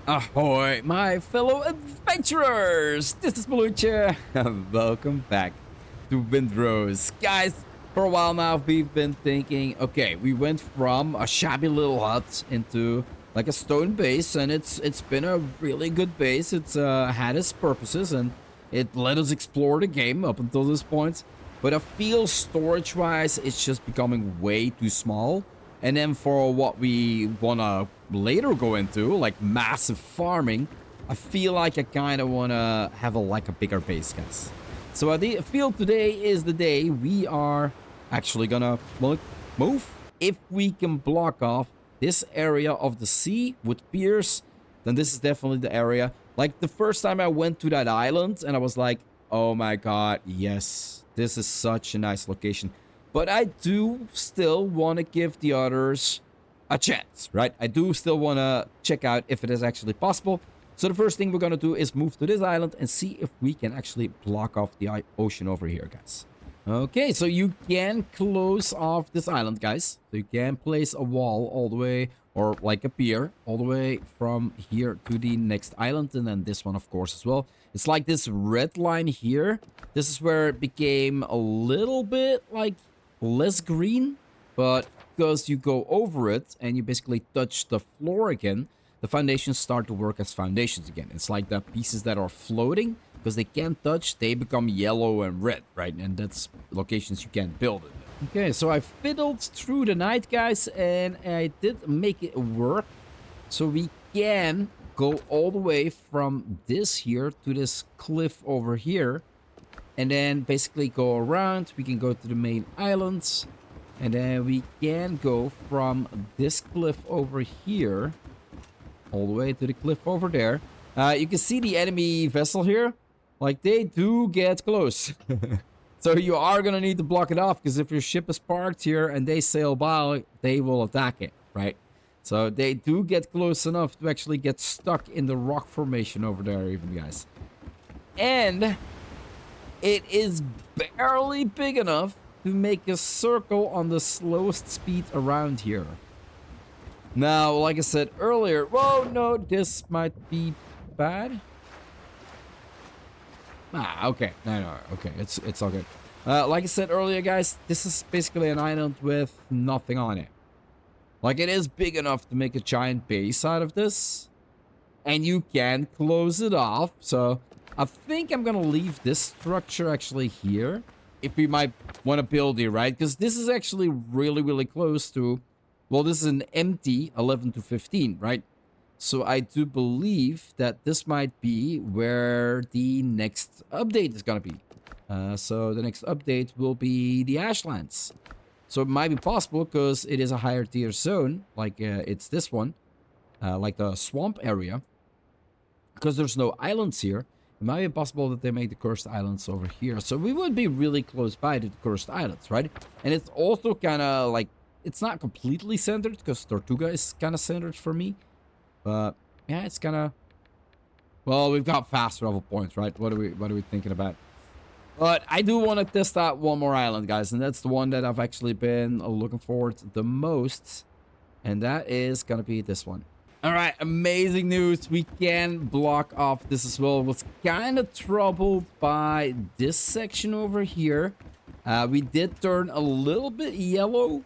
Ahoy, my fellow adventurers! This is Mloentje. Welcome back to Windrose. Guys, for a while now, we've been thinking, okay, we went from a shabby little hut into like a stone base, and it's been a really good base. It's had its purposes, and it let us explore the game up until this point. But I feel storage-wise, it's just becoming way too small. And then for what we want to later go into, like massive farming, I feel like I kind of want to have like a bigger base, guys. So I feel today is the day we are actually gonna move. If we can block off this area of the sea with piers, then this is definitely the area. Like the first time I went to that island and I was like, oh my god, yes, this is such a nice location. But I do still want to give the others a chance, right? I do still want to check out if it is actually possible. So the first thing we're going to do is move to this island and see if we can actually block off the ocean over here, guys. Okay, so you can close off this island, guys. So you can place a wall all the way, or like a pier, all the way from here to the next island. And then this one, of course, as well. It's like this red line here. This is where it became a little bit like less green, but because you go over it and you basically touch the floor again, the foundations start to work as foundations again. It's like the pieces that are floating, because they can't touch, they become yellow and red, right? And that's locations you can't build in. Okay, so I fiddled through the night, guys, and I did make it work. So we can go all the way from this here to this cliff over here. And then basically go around. We can go to the main islands. And then we can go from this cliff over here all the way to the cliff over there. You can see the enemy vessel here. Like, they do get close. So you are going to need to block it off, because if your ship is parked here and they sail by, they will attack it, right? So they do get close enough to actually get stuck in the rock formation over there even, guys. And it is barely big enough to make a circle on the slowest speed around here. Now, like I said earlier, whoa, no, this might be bad. Ah, okay. No, okay, it's all good. Like I said earlier, guys, this is basically an island with nothing on it. Like, it is big enough to make a giant base out of this. And you can close it off, so I think I'm gonna leave this structure actually here. If we might want to build here, right? Because this is actually really, really close to... Well, this is an empty 11 to 15, right? So I do believe that this might be where the next update is gonna be. So the next update will be the Ashlands. So it might be possible, because it is a higher tier zone. Like it's this one. Like the swamp area. Because there's no islands here. It might be possible that they make the cursed islands over here. So we would be really close by to the cursed islands, right? And it's also kind of like... It's not completely centered, because Tortuga is kind of centered for me. But yeah, it's kind of... Well, we've got fast travel points, right? What are we thinking about? But I do want to test out one more island, guys. And that's the one that I've actually been looking forward to the most. And that is going to be this one. All right, amazing news. We can block off this as well. Was kind of troubled by this section over here. We did turn a little bit yellow,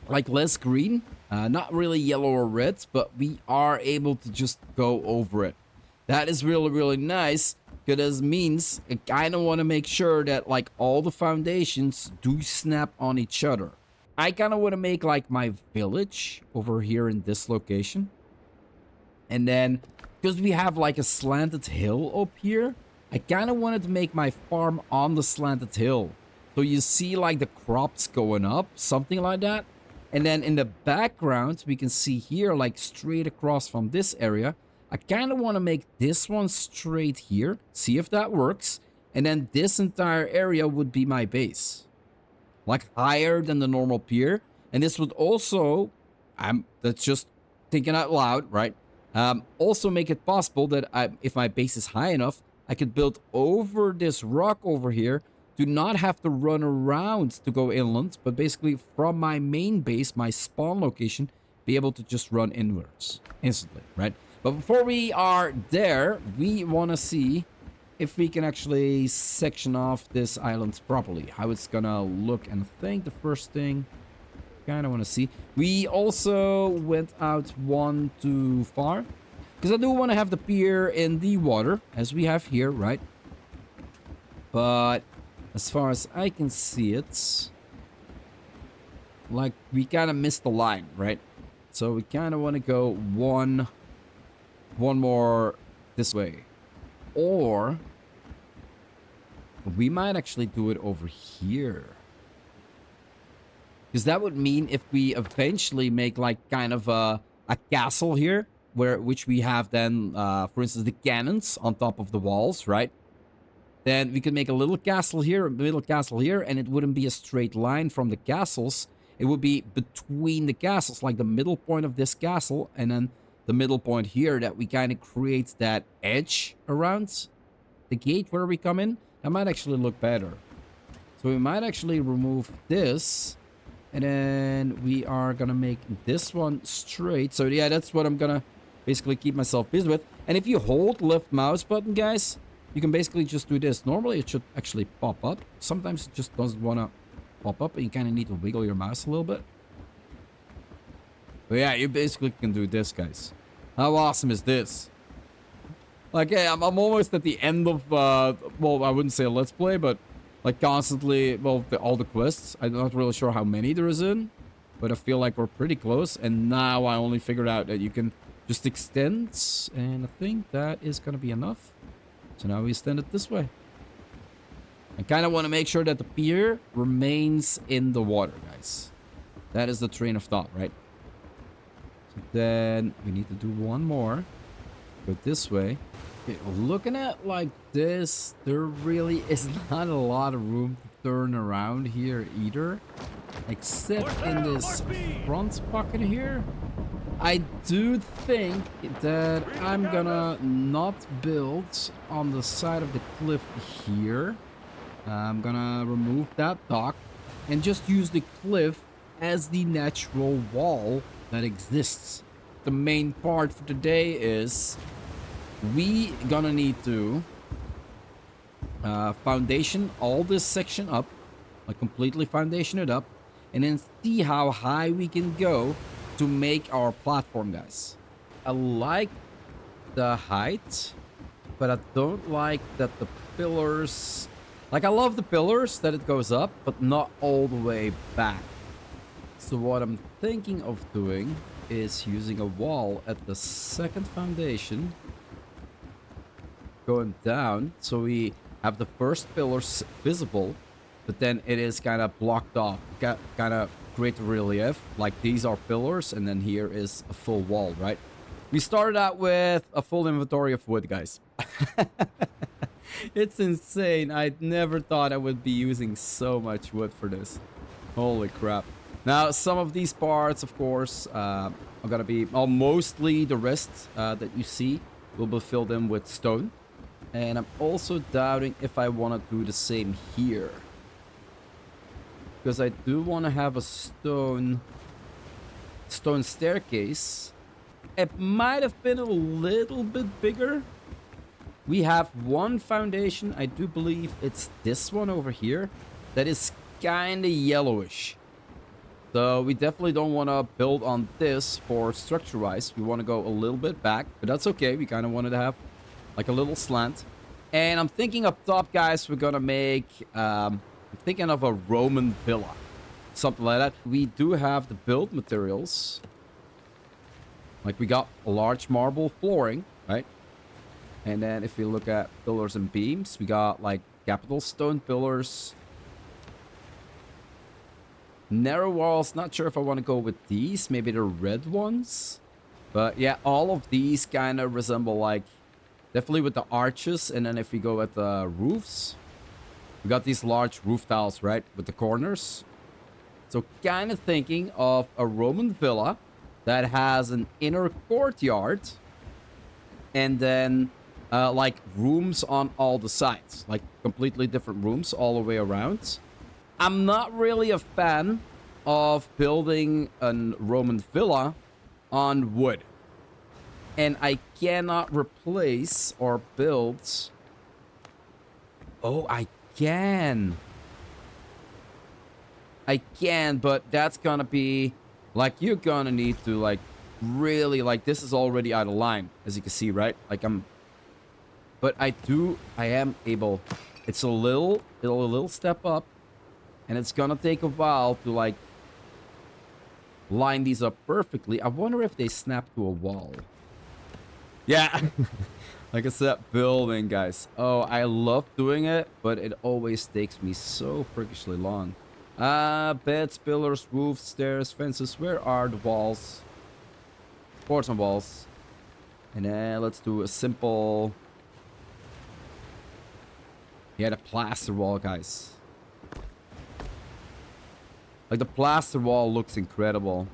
like less green. Not really yellow or red, but we are able to just go over it. That is really, really nice, because it means I kind of want to make sure that like all the foundations do snap on each other. I kind of want to make like my village over here in this location. And then, because we have like a slanted hill up here, I kind of wanted to make my farm on the slanted hill. So you see like the crops going up, something like that. And then in the background, we can see here, like straight across from this area, I kind of want to make this one straight here. See if that works. And then this entire area would be my base. Like higher than the normal pier. And this would also, that's just thinking out loud, right? Also make it possible that if my base is high enough, I could build over this rock over here to not have to run around to go inland, but basically from my main base, my spawn location, be able to just run inwards instantly, right? But before we are there, we want to see if we can actually section off this island properly. How it's gonna look. And I think the first thing kind of want to see. We also went out one too far. Because I do want to have the pier in the water, as we have here, right? But as far as I can see it, like we kind of missed the line, right? So we kind of want to go one more this way. Or we might actually do it over here. Because that would mean if we eventually make like kind of a castle here, which we have then, for instance, the cannons on top of the walls, right? Then we could make a little castle here, a little castle here, and it wouldn't be a straight line from the castles. It would be between the castles, like the middle point of this castle, and then the middle point here that we kind of create that edge around the gate where we come in. That might actually look better. So we might actually remove this. And then we are going to make this one straight. So yeah, that's what I'm going to basically keep myself busy with. And if you hold left mouse button, guys, you can basically just do this. Normally, it should actually pop up. Sometimes it just doesn't want to pop up. And you kind of need to wiggle your mouse a little bit. But yeah, you basically can do this, guys. How awesome is this? Like, yeah, I'm almost at the end of, well, I wouldn't say a let's play, but like constantly, well, all the quests. I'm not really sure how many there is in, but I feel like we're pretty close. And now I only figured out that you can just extend, and I think that is going to be enough. So now we extend it this way. I kind of want to make sure that the pier remains in the water, guys. That is the train of thought, right? So then we need to do one more. Go this way. Okay, looking at like this, there really is not a lot of room to turn around here either. Except in this front pocket here. I do think that I'm gonna not build on the side of the cliff here. I'm gonna remove that dock and just use the cliff as the natural wall that exists. The main part for today is we gonna need to foundation all this section up, like completely foundation it up, and then see how high we can go to make our platform, guys. I like the height, but I don't like that the pillars, like I love the pillars that it goes up, but not all the way back. So what I'm thinking of doing is using a wall at the second foundation, going down, so we have the first pillars visible, but then it is kind of blocked off. Kind of create relief, like these are pillars, and then here is a full wall, right? We started out with a full inventory of wood, guys. It's insane. I never thought I would be using so much wood for this. Holy crap. Now, some of these parts, of course, are gonna be, well, mostly the rest that you see will be filled in with stone. And I'm also doubting if I want to do the same here. Because I do want to have a stone staircase. It might have been a little bit bigger. We have one foundation. I do believe it's this one over here. That is kind of yellowish. So we definitely don't want to build on this for structure-wise. We want to go a little bit back. But that's okay. We kind of wanted to have like a little slant. And I'm thinking up top, guys, we're gonna make, I'm thinking of a Roman villa. Something like that. We do have the build materials. Like we got a large marble flooring, right? And then if we look at pillars and beams, we got like capital stone pillars. Narrow walls, not sure if I want to go with these. Maybe the red ones. But yeah, all of these kind of resemble like, definitely with the arches. And then if we go at the roofs, we got these large roof tiles, right? With the corners. So kind of thinking of a Roman villa that has an inner courtyard. And then like rooms on all the sides. Like completely different rooms all the way around. I'm not really a fan of building a Roman villa on wood. And I cannot replace or build. Oh, I can. I can, but that's gonna be like, you're gonna need to like really, like, this is already out of line, as you can see, right? Like but I am able. It's a little step up, and it's gonna take a while to like line these up perfectly. I wonder if they snap to a wall. Yeah. Like I said, building, guys. Oh, I love doing it, but it always takes me so freakishly long. Beds, pillars, roofs, stairs, fences. Where are the walls? Boards and walls. And then let's do a simple... Yeah, the plaster wall, guys. Like, the plaster wall looks incredible.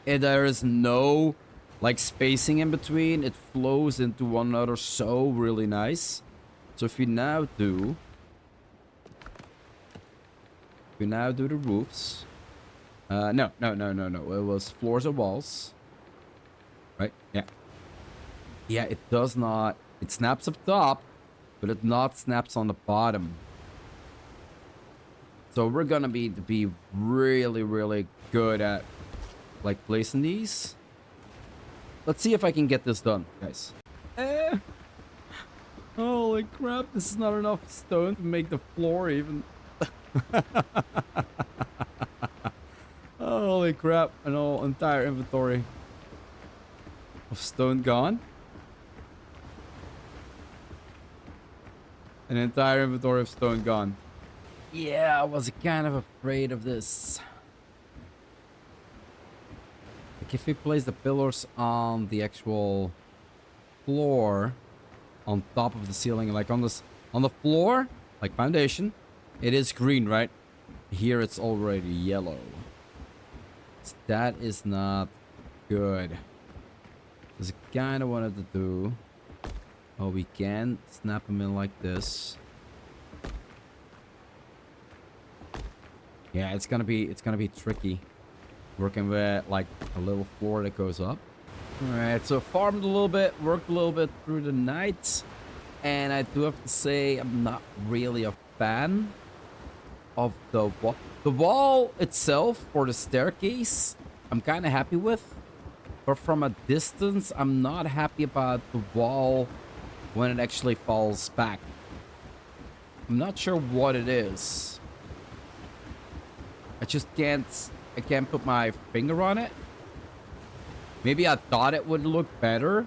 And there is no, like, spacing in between. It flows into one another so really nice. So if you now do... We now do the roofs. No. It was floors and walls. Right? Yeah. Yeah, it does not... It snaps up top, but it not snaps on the bottom. So we're gonna be really, really good at, like, placing these. Let's see if I can get this done, guys. Holy crap, this is not enough stone to make the floor even... Holy crap, an whole entire inventory of stone gone. An entire inventory of stone gone. Yeah, I was kind of afraid of this. Like, if we place the pillars on the actual floor, on top of the ceiling, like on the floor, like foundation, it is green, right? Here it's already yellow. So that is not good. Because I kind of wanted to do... Oh, we can snap them in like this. Yeah, it's gonna be tricky. Working with like a little floor that goes up. Alright, so farmed a little bit, worked a little bit through the night. And I do have to say, I'm not really a fan of the wall. The wall itself for the staircase, I'm kind of happy with. But from a distance, I'm not happy about the wall when it actually falls back. I'm not sure what it is. I just can't put my finger on it. Maybe I thought it would look better.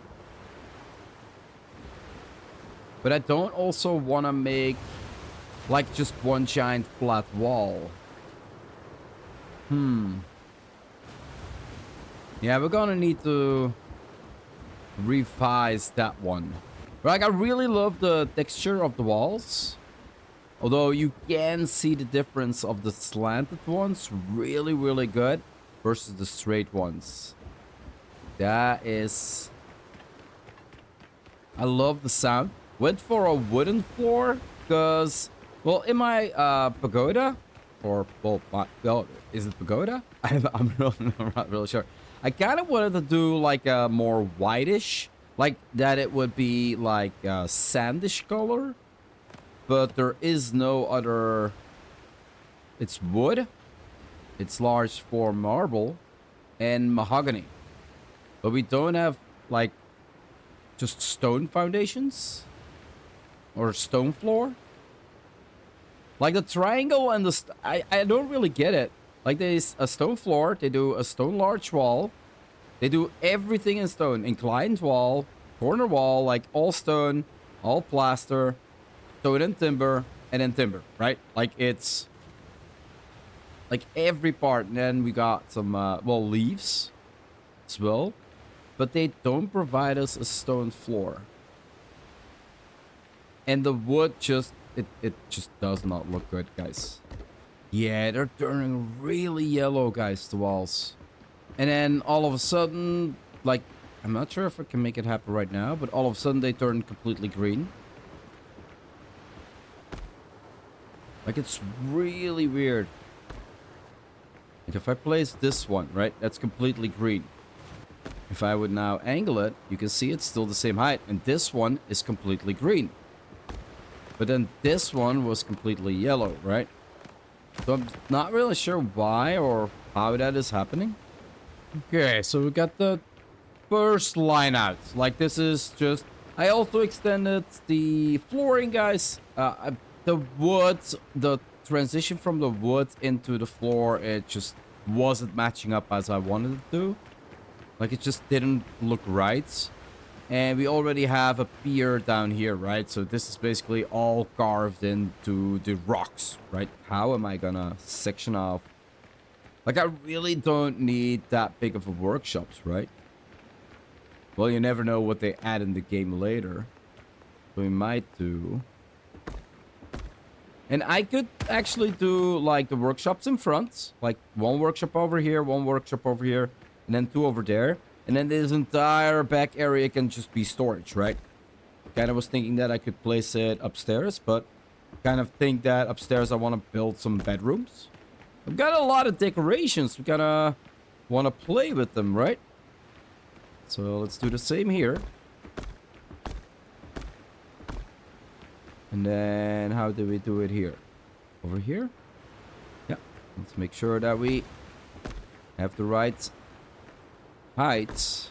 But I don't also want to make like just one giant flat wall. Yeah, we're gonna need to revise that one. Like, I really love the texture of the walls. Although you can see the difference of the slanted ones really, really good versus the straight ones. That is... I love the sound. Went for a wooden floor because, well, in my pagoda, or, well, is it pagoda? I'm not really sure. I kind of wanted to do like a more whitish, like that it would be like a sandish color. But there is no other... It's wood. It's large for marble and mahogany. But we don't have, like, just stone foundations. Or stone floor. Like the triangle and the... I don't really get it. Like, there's a stone floor. They do a stone large wall. They do everything in stone. Inclined wall. Corner wall. Like, all stone. All plaster. Stone and timber, and then timber, right? Like, it's like every part. And then we got some, well, leaves as well. But they don't provide us a stone floor. And the wood just, it just does not look good, guys. Yeah, they're turning really yellow, guys, the walls. And then all of a sudden, like, I'm not sure if I can make it happen right now, but all of a sudden they turn completely green. Like, it's really weird. Like, if I place this one, right, that's completely green. If I would now angle it, you can see it's still the same height. And this one is completely green. But then this one was completely yellow, right? So I'm not really sure why or how that is happening. Okay, so we got the first line out. Like, this is just... I also extended the flooring, guys. The wood, the transition from the wood into the floor, it just wasn't matching up as I wanted it to. Like, it just didn't look right. And we already have a pier down here, right? So this is basically all carved into the rocks, right? How am I gonna section off? Like, I really don't need that big of a workshops, right? Well, you never know what they add in the game later. So we might do... And I could actually do, like, the workshops in front. Like, one workshop over here, one workshop over here, and then two over there. And then this entire back area can just be storage, right? Kind of was thinking that I could place it upstairs, but kind of think that upstairs I want to build some bedrooms. I've got a lot of decorations. We gotta want to play with them, right? So let's do the same here. And then how do we do it here? Over here? Yeah. Let's make sure that we have the right height.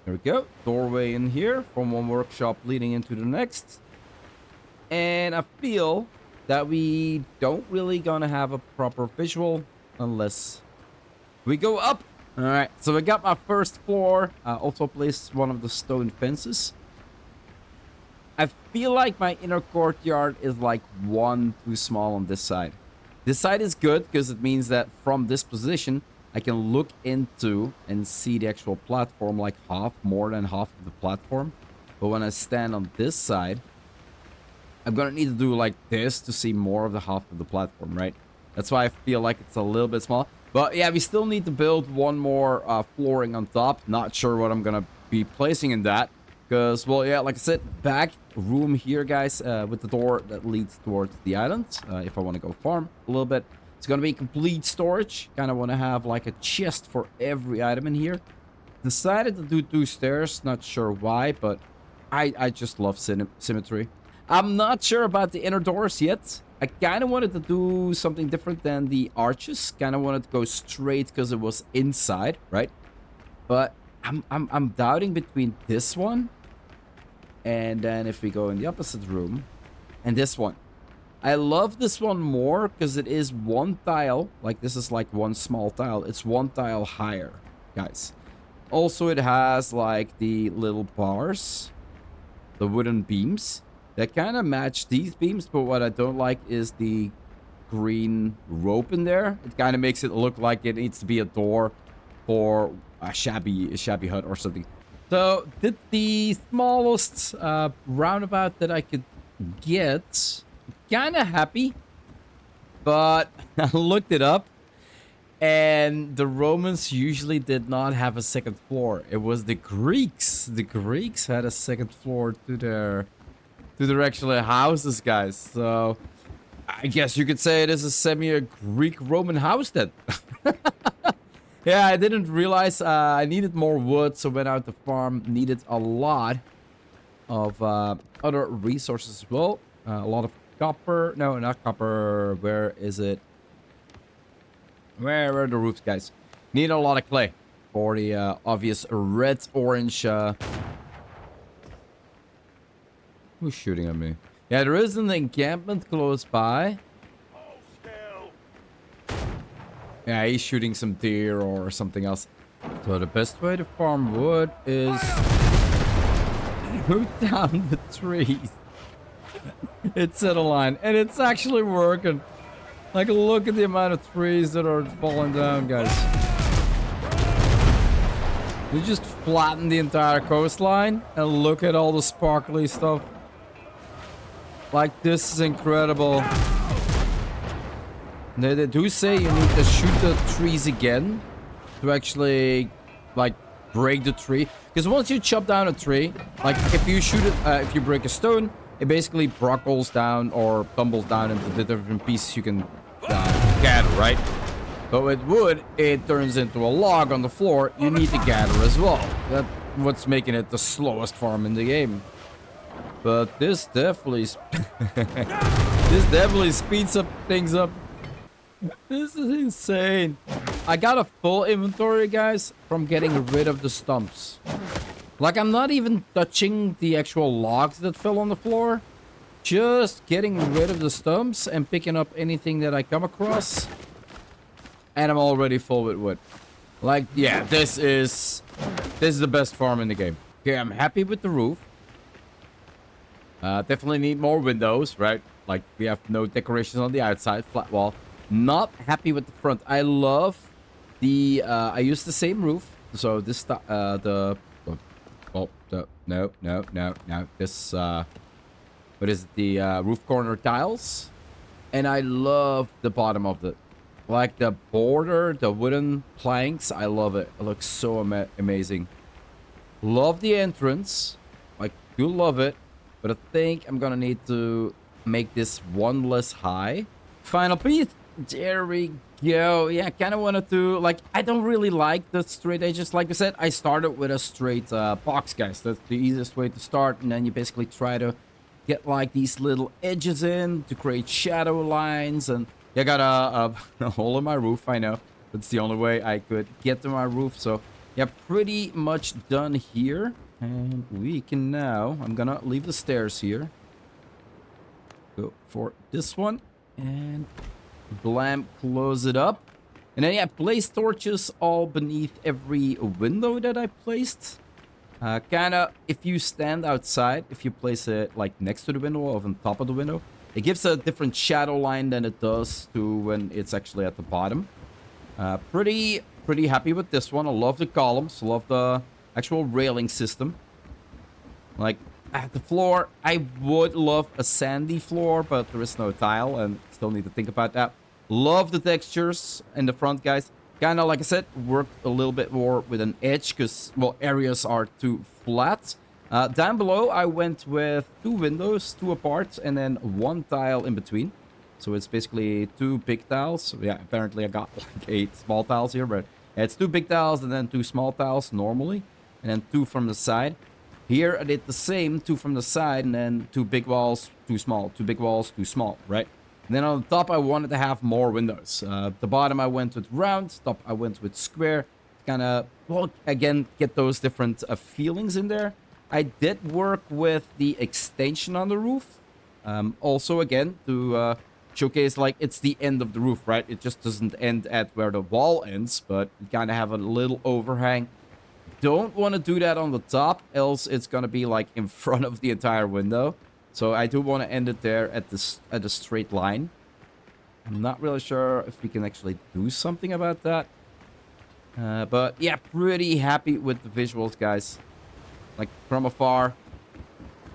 There we go. Doorway in here from one workshop leading into the next. And I feel that we don't really gonna have a proper visual unless we go up. All right, so I got my first floor. I also placed one of the stone fences. I feel like my inner courtyard is like one too small on this side. This side is good because it means that from this position, I can look into and see the actual platform, like more than half of the platform. But when I stand on this side, I'm gonna need to do like this to see more of the half of the platform, right? That's why I feel like it's a little bit small. But yeah, we still need to build one more flooring on top. Not sure what I'm gonna be placing in that. Because, well, yeah, like I said, back room here, guys, with the door that leads towards the island. If I want to go farm a little bit. It's gonna be complete storage. Kind of want to have like a chest for every item in here. Decided to do 2 stairs. Not sure why, but I just love symmetry. I'm not sure about the inner doors yet. I kind of wanted to do something different than the arches. Kind of wanted to go straight because it was inside, right? But I'm doubting between this one and then if we go in the opposite room and this one. I love this one more because it is one tile. Like, this is like one small tile. It's one tile higher, guys. Also, it has like the little bars, the wooden beams that kind of match these beams. But what I don't like is the green rope in there. It kind of makes it look like it needs to be a door for a shabby hut or something. So did the smallest roundabout that I could get. Kind of happy, but I looked it up, and the Romans usually did not have a second floor. It was the Greeks. The Greeks had a second floor to their actual houses, guys. So I guess you could say it is a semi-Greek Roman house then. Yeah, I didn't realize I needed more wood, so went out to farm. Needed a lot of other resources as well. A lot of copper. No, not copper. Where is it? Where are the roofs, guys? Need a lot of clay for the obvious red-orange. Who's shooting at me? Yeah, there is an encampment close by. Yeah, he's shooting some deer or something else. So the best way to farm wood is move down the trees. It's in a line, and it's actually working. Like, look at the amount of trees that are falling down, guys. You just flatten the entire coastline, and look at all the sparkly stuff. Like, this is incredible. They do say you need to shoot the trees again to actually, like, break the tree. Because once you chop down a tree, like, if you shoot it, if you break a stone, it basically brockles down or tumbles down into the different pieces you can gather, right? But with wood, it turns into a log on the floor. You need to gather as well. That's what's making it the slowest farm in the game. But this definitely, this definitely speeds up things up. This is insane. I got a full inventory, guys, from getting rid of the stumps. Like, I'm not even touching the actual logs that fell on the floor. Just getting rid of the stumps and picking up anything that I come across. And I'm already full with wood. Like, yeah, this is the best farm in the game. Okay, I'm happy with the roof. Definitely need more windows, right? Like, we have no decorations on the outside, flat wall. Not happy with the front. I love the, I use the same roof. So this, no. This, what is it? The roof corner tiles. And I love the bottom of the, like the border, the wooden planks. I love it. It looks so amazing. Love the entrance. Like, do love it. But I think I'm gonna need to make this one less high. Final piece. There we go. Yeah, I kind of wanted to, like, I don't really like the straight edges. Like I said, I started with a straight box, guys. That's the easiest way to start. And then you basically try to get, like, these little edges in to create shadow lines. And I got a hole in my roof, I know. That's the only way I could get to my roof. So, yeah, pretty much done here. And we can now, I'm gonna leave the stairs here. Go for this one. And blam, close it up. And then, yeah, place torches all beneath every window that I placed. Kind of, if you stand outside, if you place it, like, next to the window or on top of the window, it gives a different shadow line than it does to when it's actually at the bottom. Pretty happy with this one. I love the columns. Love the actual railing system. Like, at the floor, I would love a sandy floor, but there is no tile and still need to think about that. Love the textures in the front, guys. Kind of, like I said, worked a little bit more with an edge because, well, areas are too flat. Down below, I went with 2 windows, 2 apart, and then 1 tile in between. So it's basically 2 big tiles. Yeah, apparently I got like 8 small tiles here, but it's 2 big tiles and then 2 small tiles normally. And then 2 from the side. Here I did the same, 2 from the side, and then 2 big walls, 2 small, 2 big walls, 2 small, right? And then on the top, I wanted to have more windows. The bottom, I went with round. Top, I went with square. Kind of, well, again, get those different feelings in there. I did work with the extension on the roof. Also, again, to showcase, like, it's the end of the roof, right? It just doesn't end at where the wall ends, but you kind of have a little overhang. Don't want to do that on the top, else it's going to be, like, in front of the entire window. So I do want to end it there at a straight line. I'm not really sure if we can actually do something about that. But yeah, pretty happy with the visuals, guys. Like, from afar,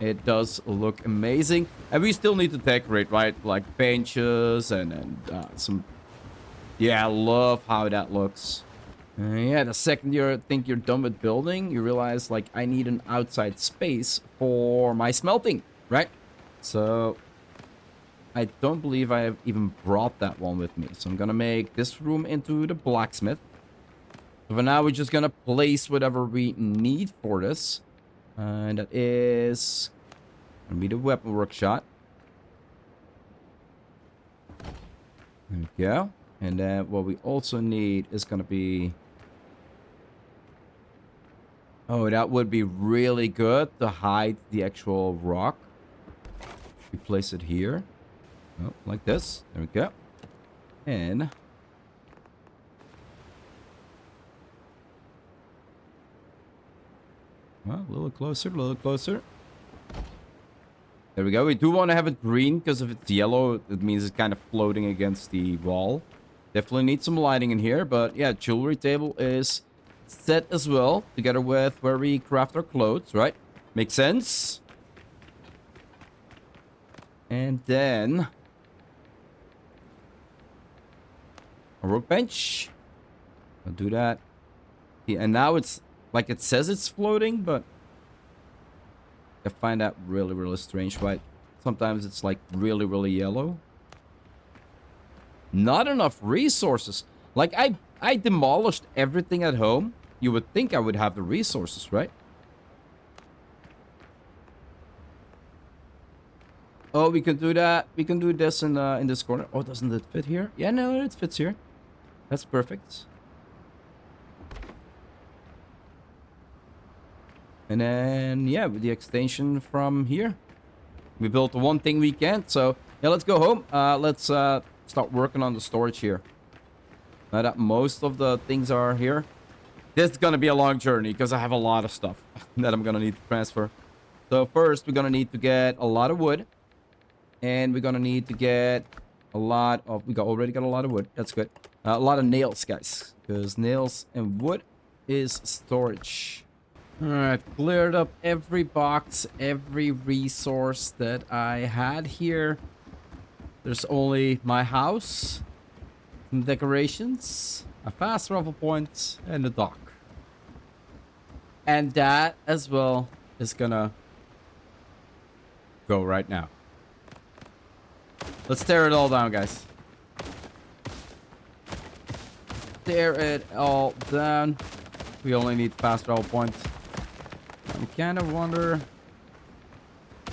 it does look amazing. And we still need to decorate, right? Like benches and some... Yeah, I love how that looks. Yeah, the second you think you're done with building, you realize, like, I need an outside space for my smelting. Right? So, I don't believe I have even brought that one with me. So I'm gonna make this room into the blacksmith. So for now, we're just gonna place whatever we need for this. And that is gonna be the weapon workshop. There we go. And then what we also need is gonna be... Oh, that would be really good to hide the actual rock. We place it here. Oh, like this. There we go. And... Well, a little closer, a little closer. There we go. We do want to have it green, because if it's yellow, it means it's kind of floating against the wall. Definitely need some lighting in here, but yeah, jewelry table is set as well, together with where we craft our clothes, right? Makes sense. And then a workbench. I'll do that. Yeah, and now it's like it says it's floating, but I find that really, really strange, right? Sometimes it's like really, really yellow. Not enough resources. Like, I demolished everything at home. You would think I would have the resources, right? Oh, we can do that. We can do this in this corner. Oh, doesn't it fit here? Yeah, no, it fits here. That's perfect. And then, yeah, with the extension from here, we built the one thing we can't. So, yeah, let's go home. Let's start working on the storage here. Now that most of the things are here. This is going to be a long journey because I have a lot of stuff that I'm going to need to transfer. So first, we're going to need to get a lot of wood. And we're going to need to get a lot of... already got a lot of wood. That's good. A lot of nails, guys. Because nails and wood is storage. Alright, cleared up every box, every resource that I had here. There's only my house, some decorations, a fast travel point, and a dock. And that as well is gonna go right now. Let's tear it all down, guys. Tear it all down. We only need fast travel points. I kind of wonder...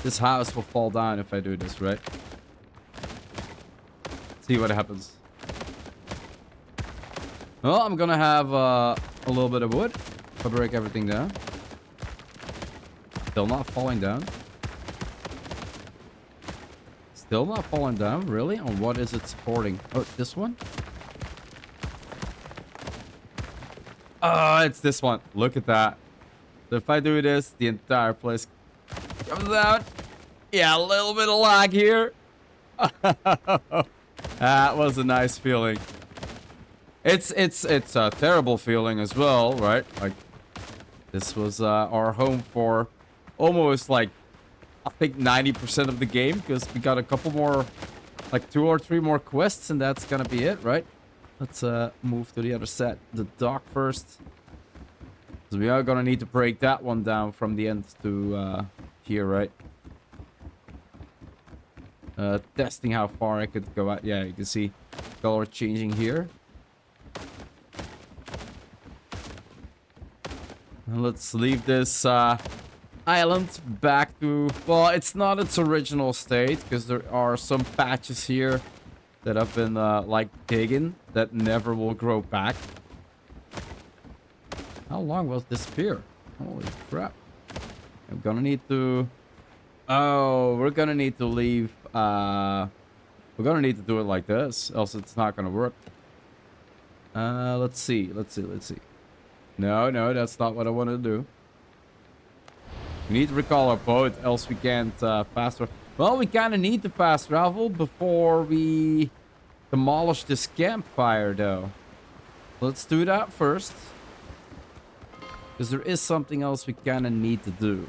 This house will fall down if I do this, right? See what happens. Well, I'm gonna have a little bit of wood. I'll break everything down. Still not falling down. Still not falling down, really? On what is it supporting? Oh, this one? Oh, it's this one. Look at that. So if I do this, the entire place comes out. Yeah, a little bit of lag here. That was a nice feeling. It's a terrible feeling as well, right? Like, this was our home for almost like, I think 90% of the game, because we got a couple more, like 2 or 3 more quests, and that's gonna be it, right? Let's move to the other set, the dock first. So we are gonna need to break that one down from the end to here, right? Testing how far I could go out. Yeah, you can see color changing here. And let's leave this island back to... Well, it's not its original state, because there are some patches here that have been, like, digging that never will grow back. How long was this pier? Holy crap. I'm gonna need to... Oh, we're gonna need to leave... we're gonna need to do it like this, else it's not gonna work. Let's see. No, that's not what I want to do. We need to recall our boat, else we can't fast travel. Well, we kind of need to fast travel before we demolish this campfire, though. Let's do that first. Because there is something else we kind of need to do.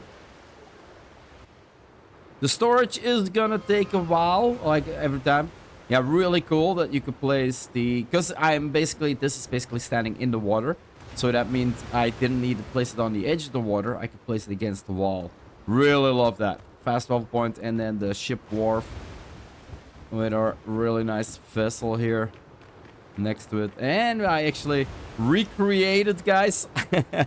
The storage is gonna take a while, like every time. Yeah, really cool that you could place the... Because this is basically standing in the water. So that means I didn't need to place it on the edge of the water. I could place it against the wall. Really love that. Fast travel point, and then the ship wharf with our really nice vessel here next to it. And I actually recreated, guys, the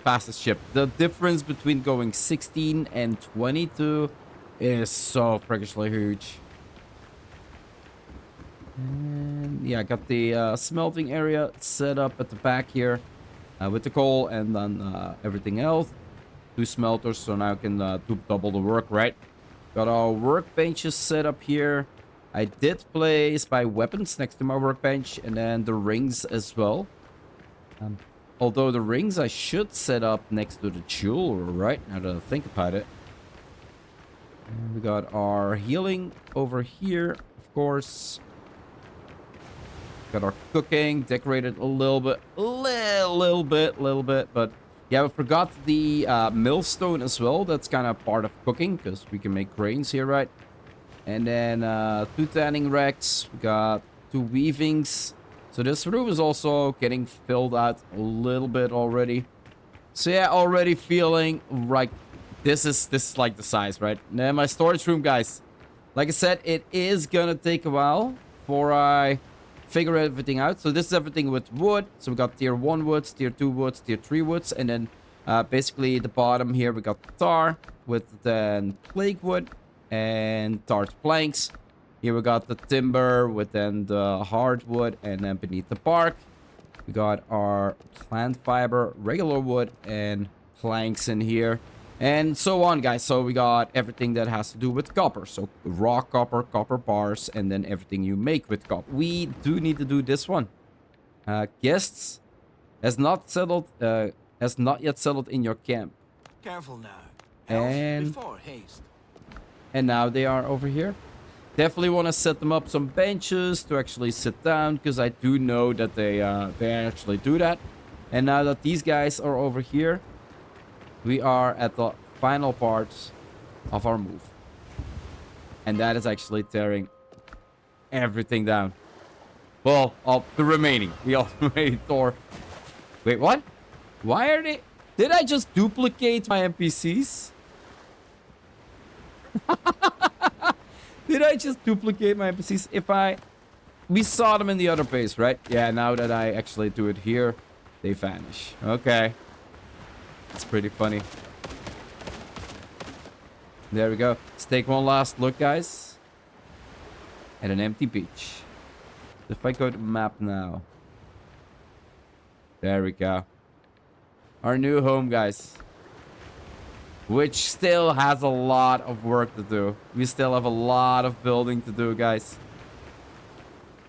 fastest ship. The difference between going 16 and 22 is so freakishly huge. And yeah, I got the smelting area set up at the back here with the coal and then everything else. 2 smelters, so now I can do double the work, right? Got our workbenches set up here. I did place my weapons next to my workbench, and then the rings as well. Although the rings I should set up next to the jewelry, right? Now that I think about it. And we got our healing over here, of course. Got our cooking decorated a little bit, but yeah, we forgot the millstone as well. That's kind of part of cooking, because we can make grains here, right? And then 2 tanning racks. We got 2 weavings. So this room is also getting filled out a little bit already. So yeah, already feeling like this is like the size, right? And then my storage room, guys. Like I said, it is gonna take a while before I figure everything out. So this is everything with wood. So we got tier 1 woods, tier 2 woods, tier 3 woods, and then basically the bottom here we got tar with then plague wood and tarred planks. Here we got the timber with then the hardwood, and then beneath the bark we got our plant fiber, regular wood, and planks in here. And so on, guys. So we got everything that has to do with copper. So raw copper, copper bars, and then everything you make with copper. We do need to do this one. Guests has not yet settled in your camp. Careful now. And before haste. And now they are over here. Definitely want to set them up some benches to actually sit down, because I do know that they actually do that. And now that these guys are over here, we are at the final parts of our move. And that is actually tearing everything down. Well, the remaining. We already tore. Wait, what? Why are they... Did I just duplicate my NPCs? Did I just duplicate my NPCs? We saw them in the other base, right? Yeah, now that I actually do it here, they vanish. Okay. It's pretty funny. There we go. Let's take one last look, guys. At an empty beach. If I go to map now. There we go. Our new home, guys. Which still has a lot of work to do. We still have a lot of building to do, guys.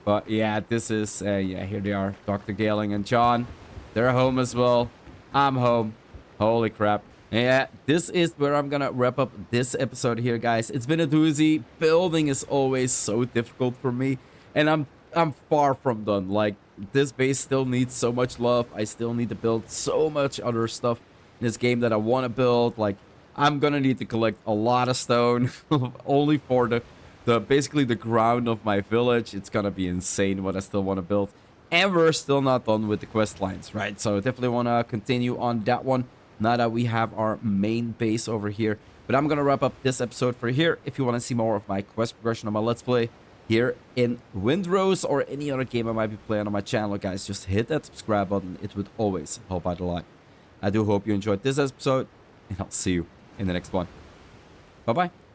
But yeah, this is... yeah, here they are. Dr. Galing and John. They're home as well. I'm home. Holy crap. Yeah, this is where I'm gonna wrap up this episode here, guys. It's been a doozy. Building is always so difficult for me. And I'm far from done. Like, this base still needs so much love. I still need to build so much other stuff in this game that I want to build. Like, I'm gonna need to collect a lot of stone only for the basically the ground of my village. It's gonna be insane what I still want to build. And we're still not done with the quest lines, right? So definitely want to continue on that one now that we have our main base over here. But I'm gonna wrap up this episode for here. If you want to see more of my quest progression on my Let's Play here in Windrose or any other game I might be playing on my channel, guys, just hit that subscribe button. It would always help out a lot. I do hope you enjoyed this episode, and I'll see you in the next one. Bye-bye.